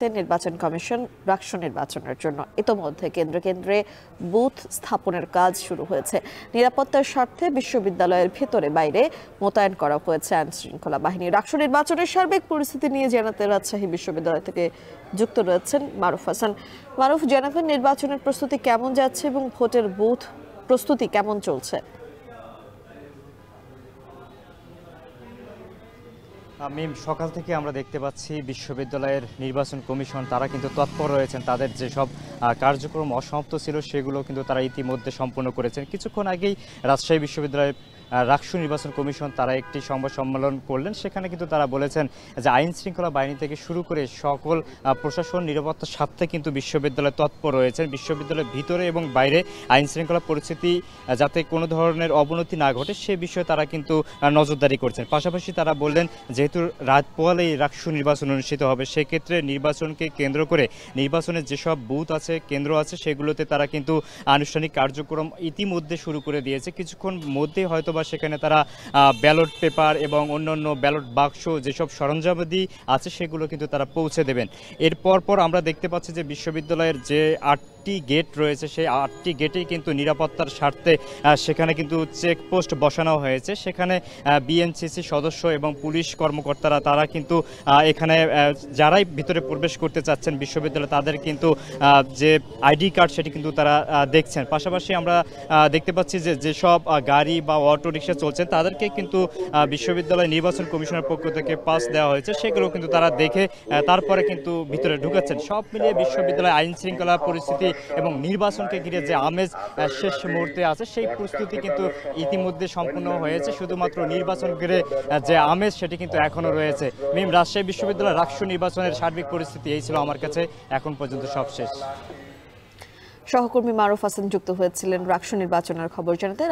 রাখতে নির্বাচন কমিশন রাষ্ট্র নির্বাচনের জন্য ইতোমধ্যে কেন্দ্রে বুথ স্থাপনের কাজ শুরু হয়েছে। নিরাপত্তার স্বার্থে বিশ্ববিদ্যালয়ের ভেতরে বাইরে মোতায়েন করা হয়েছে আইন শৃঙ্খলা বাহিনী। রাষ্ট্র নির্বাচনের সার্বিক পরিস্থিতি নিয়ে জানাতে রাজশাহী বিশ্ববিদ্যালয় থেকে যুক্ত রয়েছেন মারুফ হাসান। মারুফ, জানাবেন নির্বাচনের প্রস্তুতি কেমন যাচ্ছে এবং ভোটের বুথ প্রস্তুতি কেমন চলছে? সকাল থেকে আমরা দেখতে পাচ্ছি বিশ্ববিদ্যালয়ের নির্বাচন কমিশন তারা কিন্তু তৎপর রয়েছেন। তাদের যেসব কার্যক্রম অসমাপ্ত ছিল সেগুলো কিন্তু তারা ইতিমধ্যে সম্পন্ন করেছেন। কিছুক্ষণ আগেই রাজশাহী বিশ্ববিদ্যালয়ের রাষ্ট্র নির্বাচন কমিশন তারা একটি সংবাদ সম্মেলন করলেন। সেখানে কিন্তু তারা বলেছেন যে আইন শৃঙ্খলা বাহিনী থেকে শুরু করে সকল প্রশাসন নিরাপত্তার স্বার্থে কিন্তু বিশ্ববিদ্যালয়ে তৎপর রয়েছেন। বিশ্ববিদ্যালয়ের ভিতরে এবং বাইরে আইন শৃঙ্খলা পরিস্থিতি যাতে কোনো ধরনের অবনতি না ঘটে সে বিষয়ে তারা কিন্তু নজরদারি করছেন। পাশাপাশি তারা বললেন যেহেতু রাত পোহালেই রাষ্ট্র নির্বাচন অনুষ্ঠিত হবে, সেক্ষেত্রে নির্বাচনকে কেন্দ্র করে নির্বাচনের যেসব বুথ আছে, কেন্দ্র আছে, সেগুলোতে তারা কিন্তু আনুষ্ঠানিক কার্যক্রম ইতিমধ্যে শুরু করে দিয়েছে। কিছুক্ষণ মধ্যেই হয়তো বা সেখানে তারা ব্যালট পেপার এবং অন্যান্য ব্যালট বাক্স যেসব সরঞ্জামাদি আছে সেগুলো কিন্তু তারা পৌঁছে দেবেন। এরপর আমরা দেখতে পাচ্ছি যে বিশ্ববিদ্যালয়ের যে 8টি গেট রয়েছে সেই 8টি গেটেই কিন্তু নিরাপত্তার স্বার্থে সেখানে কিন্তু চেকপোস্ট বসানো হয়েছে। সেখানে বিএনসিসি সদস্য এবং পুলিশ কর্মকর্তারা তারা কিন্তু এখানে যারাই ভিতরে প্রবেশ করতে চাচ্ছেন বিশ্ববিদ্যালয়ে তাদের কিন্তু যে আইডি কার্ড সেটি কিন্তু তারা দেখছেন। পাশাপাশি আমরা দেখতে পাচ্ছি যে যেসব গাড়ি বা অটো রিক্সা চলছেন তাদেরকে কিন্তু বিশ্ববিদ্যালয় নির্বাচন কমিশনের পক্ষ থেকে পাস দেওয়া হয়েছে, সেগুলো কিন্তু তারা দেখে তারপরে কিন্তু ভিতরে ঢুকাচ্ছেন। সব মিলিয়ে বিশ্ববিদ্যালয় আইন শৃঙ্খলা পরিস্থিতি এবং নির্বাচনকে ঘিরে যে আমেজ শেষ মুহূর্তে আছে সেই প্রস্তুতি কিন্তু ইতিমধ্যে সম্পূর্ণ হয়েছে। শুধুমাত্র নির্বাচন ঘিরে যে আমেজ সেটি কিন্তু এখনো রয়েছে। রাজশাহী বিশ্ববিদ্যালয় রাষ্ট্র নির্বাচনের সার্বিক পরিস্থিতি এই ছিল আমার কাছে এখন পর্যন্ত সব শেষ। সহকর্মী মারুফ হাসান যুক্ত হয়েছিলেন রাষ্ট্র নির্বাচনের খবর জানাতে।